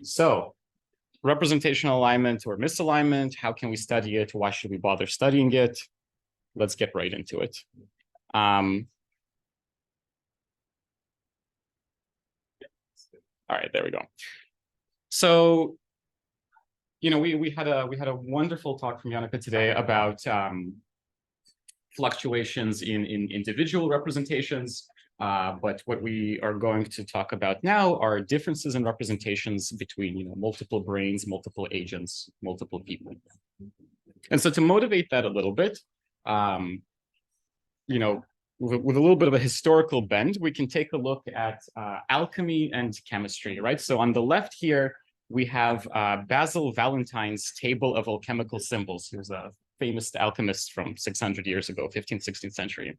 So representational alignment or misalignment, how can we study it? Why should we bother studying it? Let's get right into it. All right, there we go. So, you know, we had a wonderful talk from Janneke today about fluctuations in individual representations. But what we are going to talk about now are differences in representations between, you know, multiple brains, multiple agents, multiple people. And so to motivate that a little bit, you know, with a little bit of a historical bend, we can take a look at alchemy and chemistry, right? So on the left here, we have Basil Valentine's table of alchemical symbols. He was a famous alchemist from 600 years ago, 15th, 16th century.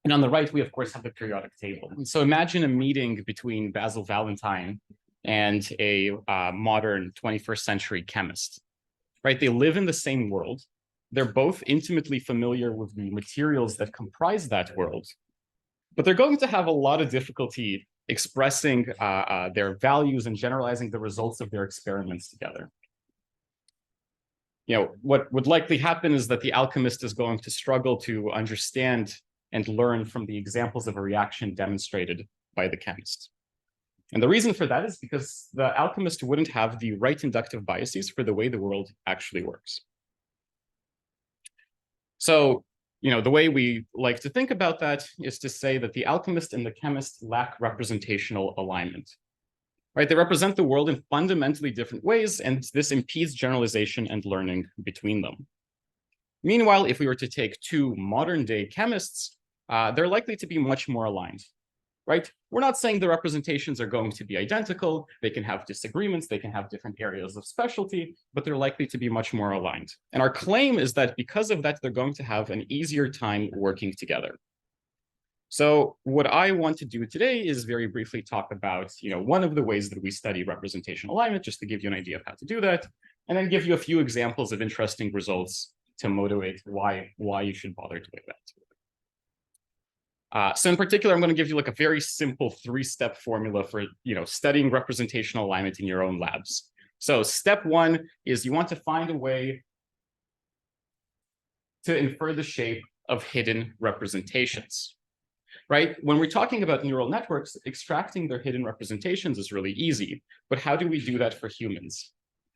And on the right, we, of course, have the periodic table. And so imagine a meeting between Basil Valentine and a modern 21st century chemist, right? They live in the same world. They're both intimately familiar with the materials that comprise that world, but they're going to have a lot of difficulty expressing their values and generalizing the results of their experiments together. You know, what would likely happen is that the alchemist is going to struggle to understand and learn from the examples of a reaction demonstrated by the chemist. And the reason for that is because the alchemist wouldn't have the right inductive biases for the way the world actually works. So, you know, the way we like to think about that is to say that the alchemist and the chemist lack representational alignment, right? They represent the world in fundamentally different ways, and this impedes generalization and learning between them. Meanwhile, if we were to take two modern day chemists, they're likely to be much more aligned, right? We're not saying the representations are going to be identical. They can have disagreements. They can have different areas of specialty, but they're likely to be much more aligned. And our claim is that because of that, they're going to have an easier time working together. So what I want to do today is very briefly talk about, you know, one of the ways that we study representational alignment, just to give you an idea of how to do that, and then give you a few examples of interesting results to motivate why you should bother doing that. So in particular, I'm going to give you like a very simple 3-step formula for, you know, studying representational alignment in your own labs. So step 1 is you want to find a way to infer the shape of hidden representations, right? When we're talking about neural networks, extracting their hidden representations is really easy. But how do we do that for humans?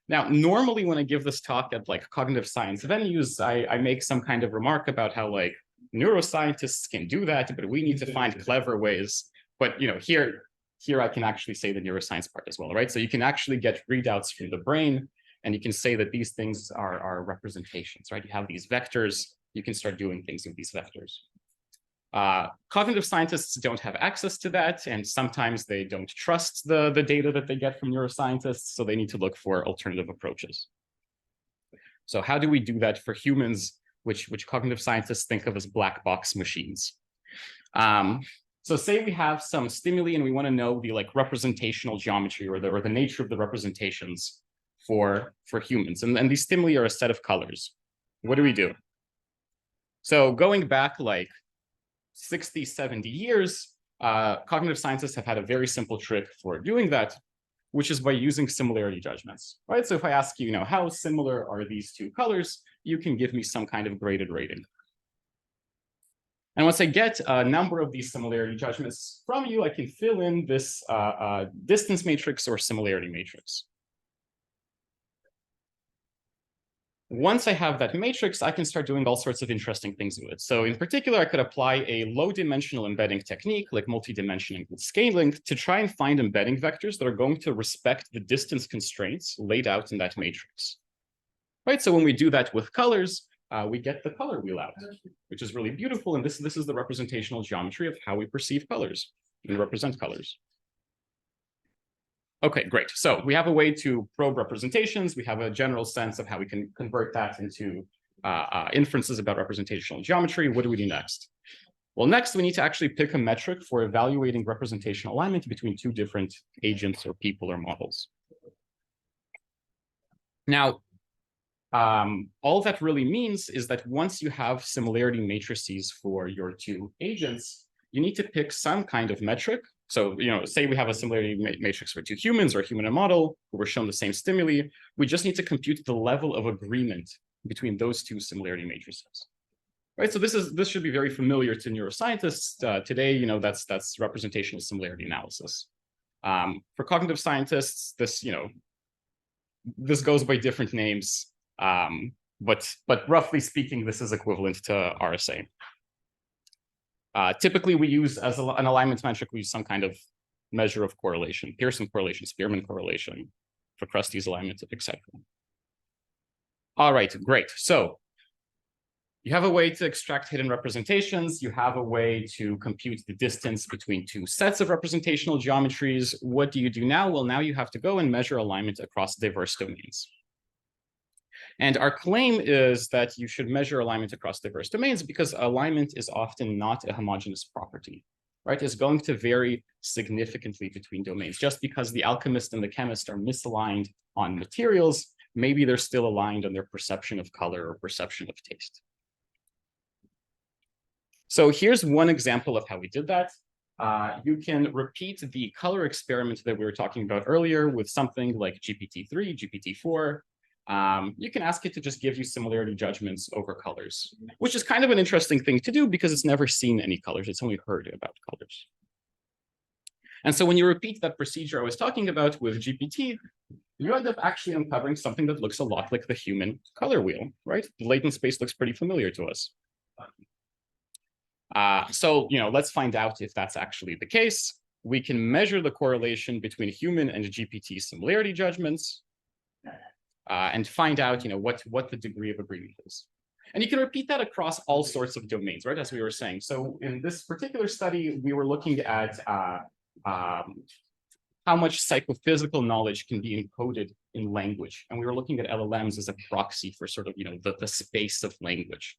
Now, normally when I give this talk at like cognitive science venues, I make some kind of remark about how like neuroscientists can do that, but we need to find clever ways. But you know, here I can actually say the neuroscience part as well, right? So you can actually get readouts from the brain, and you can say that these things are representations, right? You have these vectors, you can start doing things with these vectors. Cognitive scientists don't have access to that, and sometimes they don't trust the data that they get from neuroscientists, so they need to look for alternative approaches. So how do we do that for humans, which cognitive scientists think of as black box machines? So say we have some stimuli and we want to know the like representational geometry or the nature of the representations for humans. And these stimuli are a set of colors. What do? So going back like 60, 70 years, cognitive scientists have had a very simple trick for doing that, which is by using similarity judgments, right? So if I ask you, how similar are these two colors, you can give me some kind of graded rating. And once I get a number of these similarity judgments from you, I can fill in this distance matrix or similarity matrix. Once I have that matrix, I can start doing all sorts of interesting things with it. So in particular, I could apply a low-dimensional embedding technique like multi-dimensional scaling to try and find embedding vectors that are going to respect the distance constraints laid out in that matrix. Right, so when we do that with colors, we get the color wheel out, which is really beautiful. And this is the representational geometry of how we perceive colors and represent colors. Okay, great. So we have a way to probe representations. We have a general sense of how we can convert that into inferences about representational geometry. What do we do next? Well, next, we need to actually pick a metric for evaluating representational alignment between two different agents or people or models. Now, all that really means is that once you have similarity matrices for your two agents, you need to pick some kind of metric So, say we have a similarity matrix for two humans or a human and model who were shown the same stimuli. We just need to compute the level of agreement between those two similarity matrices. Right, so this should be very familiar to neuroscientists today. That's representational similarity analysis. For cognitive scientists, this goes by different names, but roughly speaking, this is equivalent to RSA. Typically, we use as an alignment metric, we use some kind of measure of correlation, Pearson correlation, Spearman correlation, for Krusty's alignment, etc. All right, great. So you have a way to extract hidden representations. You have a way to compute the distance between two sets of representational geometries. What do you do now? Well, now you have to go and measure alignment across diverse domains. And our claim is that you should measure alignment across diverse domains because alignment is often not a homogeneous property, right? It's going to vary significantly between domains. Just because the alchemist and the chemist are misaligned on materials, maybe they're still aligned on their perception of color or perception of taste. So here's one example of how we did that. You can repeat the color experiment that we were talking about earlier with something like GPT-3, GPT-4. You can ask it to just give you similarity judgments over colors, which is kind of an interesting thing to do because it's never seen any colors. It's only heard about colors. And so when you repeat that procedure I was talking about with GPT, you end up actually uncovering something that looks a lot like the human color wheel, right? The latent space looks pretty familiar to us. So let's find out if that's actually the case. We can measure the correlation between human and GPT similarity judgments. And find out, what the degree of agreement is. And you can repeat that across all sorts of domains, right? As we were saying. So in this particular study, we were looking at how much psychophysical knowledge can be encoded in language. And we were looking at LLMs as a proxy for sort of, the space of language.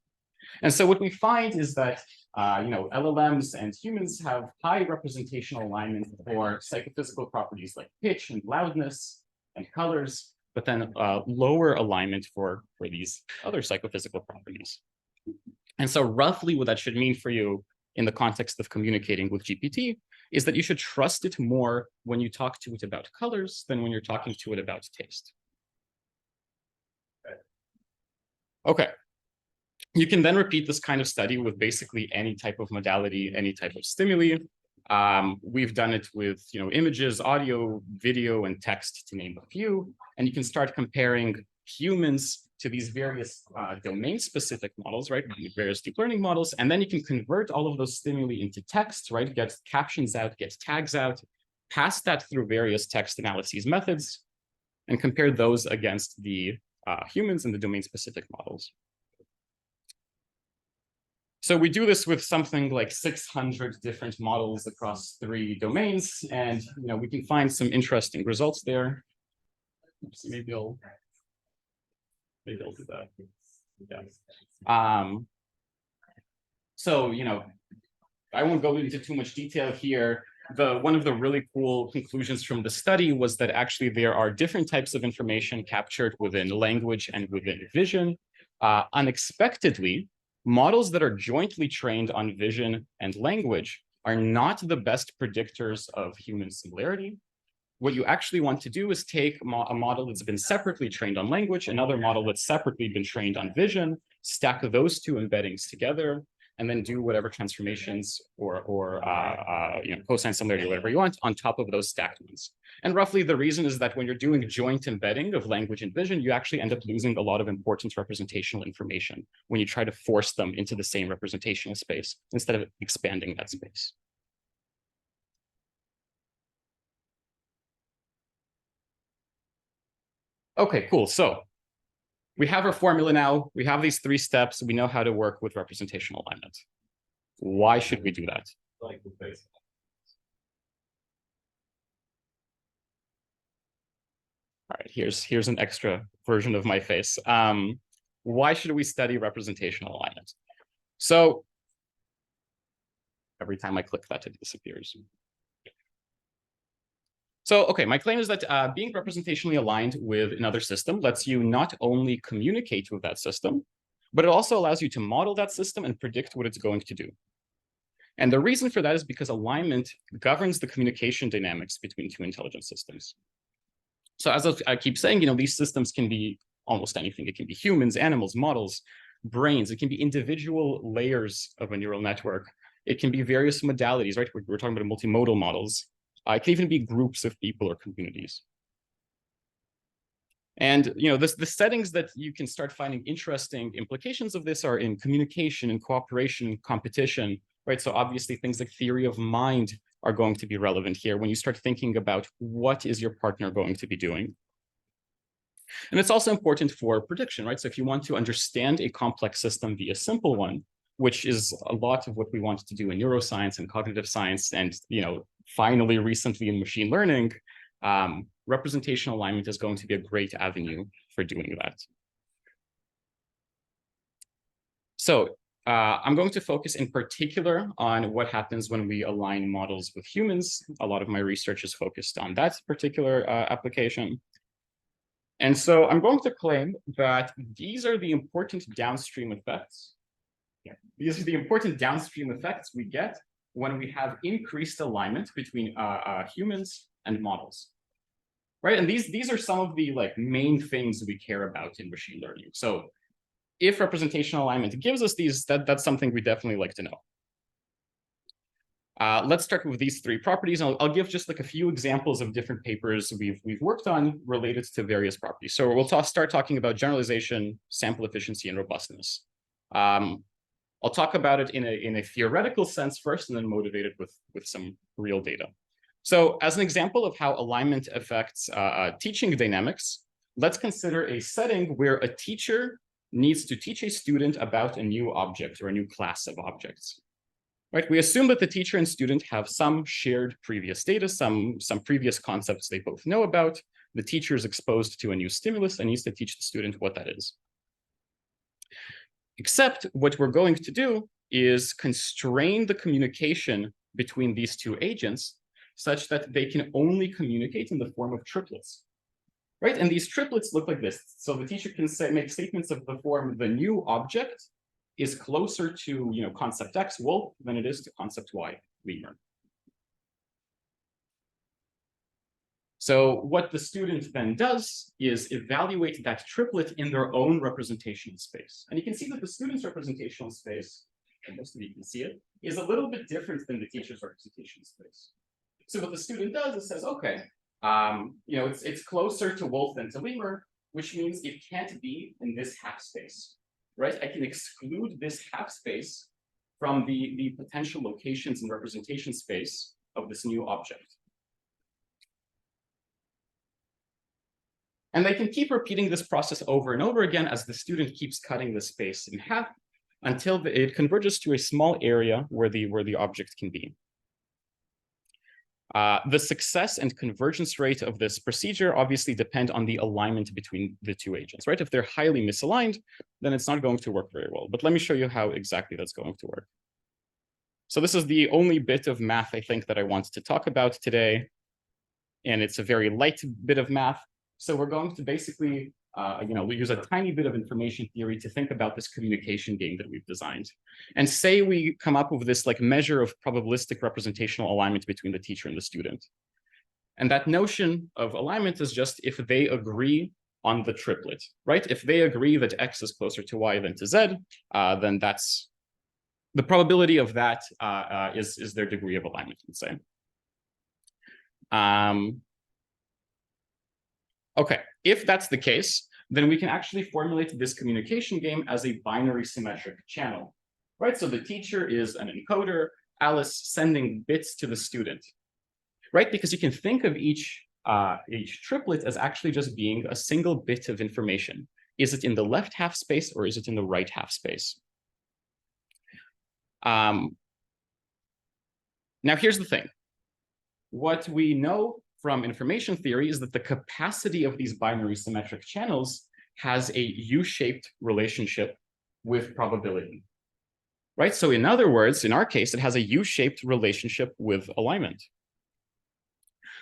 And so what we find is that, LLMs and humans have high representational alignment for psychophysical properties like pitch and loudness and colors, but then lower alignment for these other psychophysical properties. And so roughly what that should mean for you in the context of communicating with GPT is that you should trust it more when you talk to it about colors than when you're talking to it about taste. Okay. You can then repeat this kind of study with basically any type of modality, any type of stimuli. We've done it with images, audio, video, and text, to name a few. And you can start comparing humans to these various domain-specific models, right? Various deep learning models. And then you can convert all of those stimuli into text, right? Get captions out, get tags out, pass that through various text analyses methods, and compare those against the humans and the domain-specific models. So we do this with something like 600 different models across 3 domains, and we can find some interesting results there. Maybe I'll do that. Yeah. So I won't go into too much detail here. One of the really cool conclusions from the study was that actually there are different types of information captured within language and within vision. Unexpectedly, models that are jointly trained on vision and language are not the best predictors of human similarity. What you actually want to do is take a model that's been separately trained on language, another model that's separately been trained on vision, stack those 2 embeddings together, and then do whatever transformations or cosine similarity, or whatever you want, on top of those stacked ones. And roughly the reason is that when you're doing joint embedding of language and vision, you actually end up losing a lot of important representational information when you try to force them into the same representational space instead of expanding that space. Okay, cool. So we have our formula now. We have these 3 steps. We know how to work with representational alignment. Why should we do that? All right, here's an extra version of my face. Why should we study representational alignment? So every time I click that, it disappears. So, okay, my claim is that being representationally aligned with another system lets you not only communicate with that system, but it also allows you to model that system and predict what it's going to do. And the reason for that is because alignment governs the communication dynamics between two intelligent systems. So as I keep saying, these systems can be almost anything. It can be humans, animals, models, brains. It can be individual layers of a neural network. It can be various modalities, right? We're talking about multimodal models. It can even be groups of people or communities. And the settings that you can start finding interesting implications of this are in communication and cooperation, competition, right? So obviously things like theory of mind are going to be relevant here when you start thinking about what is your partner going to be doing. And it's also important for prediction, right? So if you want to understand a complex system via a simple one, which is a lot of what we want to do in neuroscience and cognitive science, and finally recently in machine learning, representational alignment is going to be a great avenue for doing that. So I'm going to focus in particular on what happens when we align models with humans. A lot of my research is focused on that particular application. And so I'm going to claim that these are the important downstream effects. Yeah, these are the important downstream effects we get when we have increased alignment between humans and models. Right, and these are some of the main things we care about in machine learning. So if representational alignment gives us these, that's something we definitely like to know. Let's start with these three properties. I'll give just a few examples of different papers we've worked on related to various properties. So we'll start talking about generalization, sample efficiency, and robustness. I'll talk about it in a theoretical sense first, and then motivate it with some real data. So as an example of how alignment affects teaching dynamics, let's consider a setting where a teacher needs to teach a student about a new object or a new class of objects. Right? We assume that the teacher and student have some shared previous data, some previous concepts they both know about. The teacher is exposed to a new stimulus and needs to teach the student what that is. Except what we're going to do is constrain the communication between these two agents such that they can only communicate in the form of triplets, right? And these triplets look like this. So the teacher can make statements of the form, the new object is closer to concept X, Wolf, than it is to concept Y, Lemur. So what the student then does is evaluate that triplet in their own representational space. And you can see that the student's representational space, and most of you can see it, is a little bit different than the teacher's representational space. So what the student does is says, okay, it's closer to Wolf than to Lemur, which means it can't be in this half space, right? I can exclude this half space from the potential locations in representation space of this new object. And they can keep repeating this process over and over again as the student keeps cutting the space in half until it converges to a small area where the object can be. The success and convergence rate of this procedure obviously depend on the alignment between the two agents, right? If they're highly misaligned, then it's not going to work very well. But let me show you how exactly that's going to work. So this is the only bit of math I think that I want to talk about today. And it's a very light bit of math. So we're going to basically we use a tiny bit of information theory to think about this communication game that we've designed. And say we come up with this measure of probabilistic representational alignment between the teacher and the student. And that notion of alignment is just if they agree on the triplet, right? If they agree that X is closer to Y than to Z, then that's the probability of that is their degree of alignment, let's say. Okay, if that's the case, then we can actually formulate this communication game as a binary symmetric channel, right? So the teacher is an encoder, Alice sending bits to the student, right? Because you can think of each triplet as actually just being a single bit of information. Is it in the left half space or is it in the right half space? Now, here's the thing. What we know from information theory is that the capacity of these binary symmetric channels has a U-shaped relationship with probability, right? So in other words, in our case, it has a U-shaped relationship with alignment.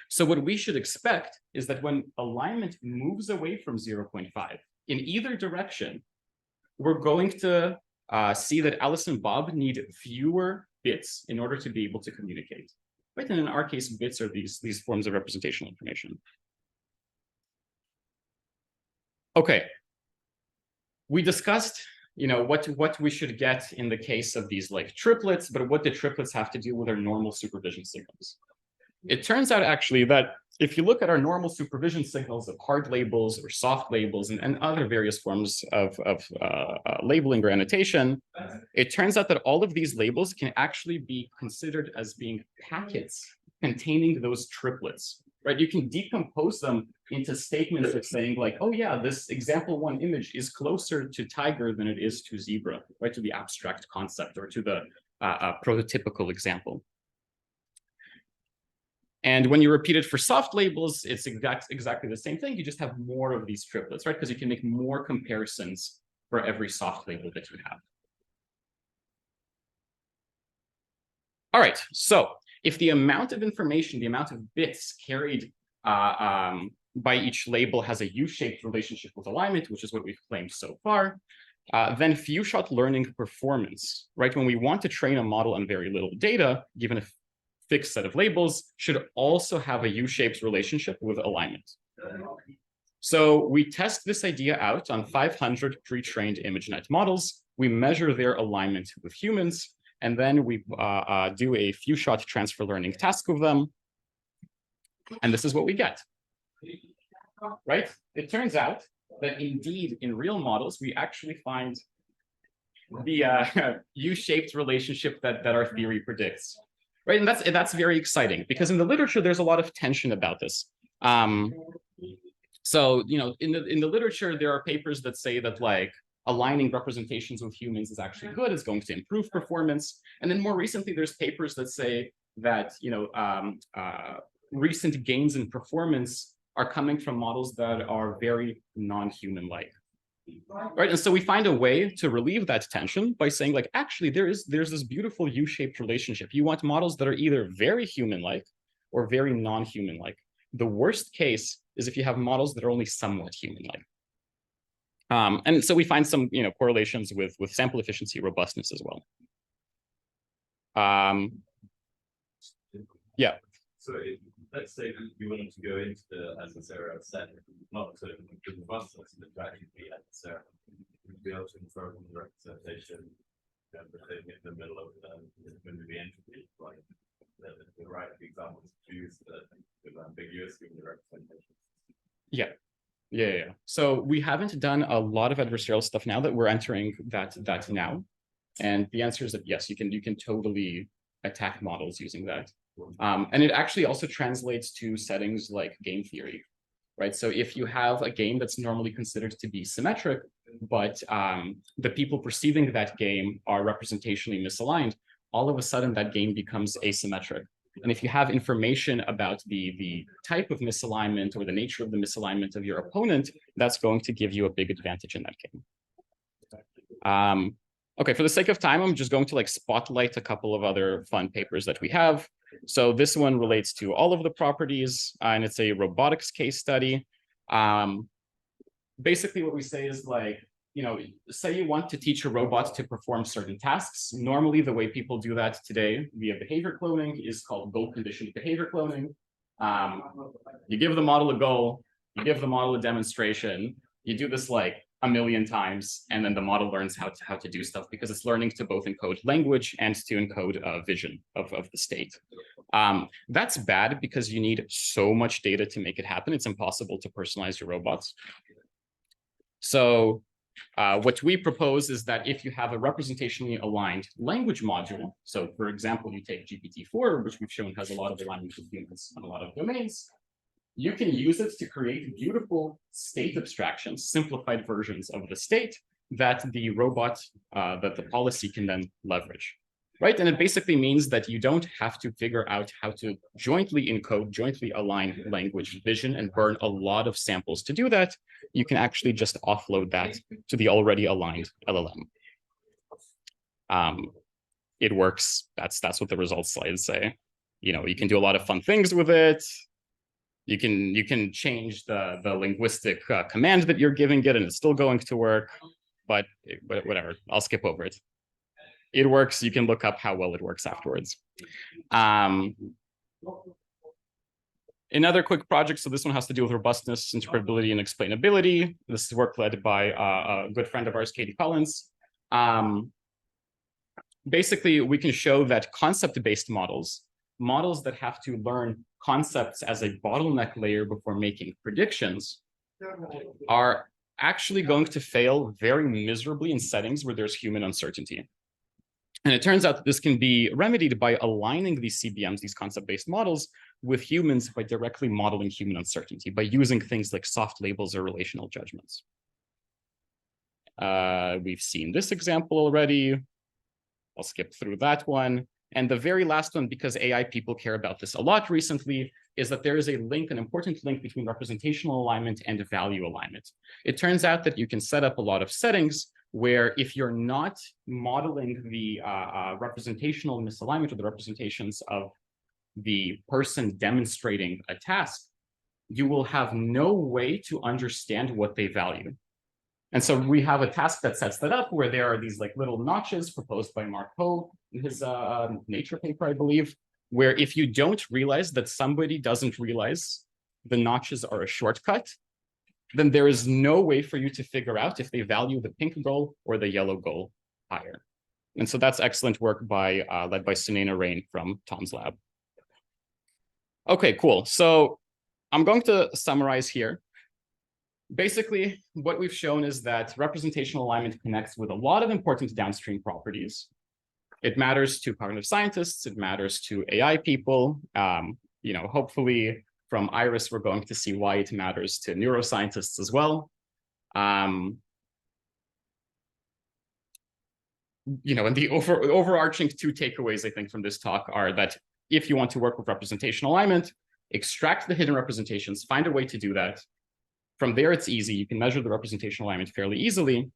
So what we should expect is that when alignment moves away from 0.5 in either direction, we're going to see that Alice and Bob need fewer bits in order to be able to communicate. Right? And in our case, bits are these forms of representational information. Okay. We discussed, what we should get in the case of these like triplets, but what the triplets have to do with our normal supervision signals. It turns out actually that if you look at our normal supervision signals of hard labels or soft labels and other various forms of labeling or annotation, it turns out that all of these labels can actually be considered as being packets containing those triplets, right? You can decompose them into statements of saying like, oh yeah, this example one image is closer to tiger than it is to zebra, right? To the abstract concept or to the prototypical example. And when you repeat it for soft labels, it's exactly the same thing. You just have more of these triplets, right? Because you can make more comparisons for every soft label that you have. All right, so if the amount of information, the amount of bits carried by each label has a U-shaped relationship with alignment, which is what we've claimed so far, then few-shot learning performance, right? When we want to train a model on very little data, given a fixed set of labels, should also have a U-shaped relationship with alignment. So we test this idea out on 500 pre-trained ImageNet models. We measure their alignment with humans, and then we do a few-shot transfer learning task of them. And this is what we get, right? It turns out that indeed, in real models, we actually find the U-shaped relationship that our theory predicts. Right, and that's very exciting because in the literature there's a lot of tension about this. So in the literature there are papers that say that like aligning representations with humans is actually good, it's going to improve performance, and then more recently there's papers that say that recent gains in performance are coming from models that are very non-human-like. Right, and so we find a way to relieve that tension by saying like, actually, there's this beautiful U-shaped relationship. You want models that are either very human-like or very non-human-like. The worst case is if you have models that are only somewhat human-like. And so we find some correlations with sample efficiency, robustness as well. Yeah. So let's say that you wanted to go into the adversarial set, not to the robustness, but to actually be adversarial. You'd be able to infer from the representation, everything in the middle of it's going to be entropy, like the right example to choose the ambiguous given the representation. Yeah. So we haven't done a lot of adversarial stuff now that we're entering that now. And the answer is that yes, you can totally attack models using that. And it actually also translates to settings like game theory, right? So if you have a game that's normally considered to be symmetric, but the people perceiving that game are representationally misaligned, all of a sudden that game becomes asymmetric. And if you have information about the type of misalignment or the nature of the misalignment of your opponent, that's going to give you a big advantage in that game. Okay, for the sake of time, I'm just going to like spotlight a couple of other fun papers that we have. So this one relates to all of the properties, and it's a robotics case study. Basically, what we say is like, say you want to teach a robot to perform certain tasks. Normally, the way people do that today via behavior cloning is called goal-conditioned behavior cloning. You give the model a goal, you give the model a demonstration, you do this like a million times, and then the model learns how to do stuff because it's learning to both encode language and to encode vision of the state. That's bad because you need so much data to make it happen. It's impossible to personalize your robots. So what we propose is that if you have a representationally aligned language module, so for example, you take GPT-4, which we've shown has a lot of alignment with humans on a lot of domains, you can use it to create beautiful state abstractions, simplified versions of the state that the robot, that the policy can then leverage, right? And it basically means that you don't have to figure out how to jointly encode, jointly align language vision and burn a lot of samples to do that. You can actually just offload that to the already aligned LLM. It works. That's what the results slides say. You can do a lot of fun things with it. You can change the linguistic command that you're giving it, and it's still going to work. But whatever, I'll skip over it. it works. You can look up how well it works afterwards. Another quick project, so this one has to do with robustness, interpretability, and explainability. This is work led by a good friend of ours, Katie Collins. Basically, we can show that concept-based models that have to learn concepts as a bottleneck layer before making predictions, are actually going to fail very miserably in settings where there's human uncertainty. And it turns out that this can be remedied by aligning these CBMs, these concept-based models, with humans by directly modeling human uncertainty, by using things like soft labels or relational judgments. We've seen this example already. I'll skip through that one. And the very last one, because AI people care about this a lot recently, is that there is a link, an important link between representational alignment and value alignment. It turns out that you can set up a lot of settings where if you're not modeling the representational misalignment or the representations of the person demonstrating a task, you will have no way to understand what they value. And so we have a task that sets that up where there are these like little notches proposed by Mark Ho in his Nature paper, I believe, where if you don't realize that somebody doesn't realize the notches are a shortcut, then there is no way for you to figure out if they value the pink goal or the yellow goal higher. And so that's excellent work by led by Sunena Rain from Tom's lab. Okay, cool. So I'm going to summarize here. Basically, what we've shown is that representational alignment connects with a lot of important downstream properties. It matters to cognitive scientists. It matters to AI people. Hopefully from Iris, we're going to see why it matters to neuroscientists as well. And the overarching two takeaways, I think, from this talk are that if you want to work with representational alignment, extract the hidden representations, find a way to do that. From there, it's easy. You can measure the representational alignment fairly easily.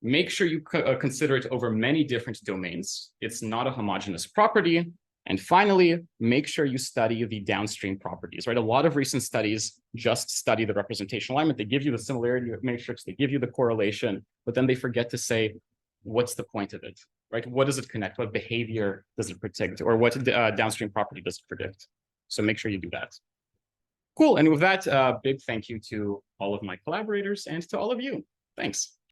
Make sure you consider it over many different domains. It's not a homogeneous property. And finally, make sure you study the downstream properties, right? A lot of recent studies just study the representational alignment. They give you the similarity matrix, they give you the correlation, but then they forget to say, what's the point of it, right? What does it connect? What behavior does it predict? Or what downstream property does it predict? So make sure you do that. Cool. And with that, big thank you to all of my collaborators and to all of you. Thanks.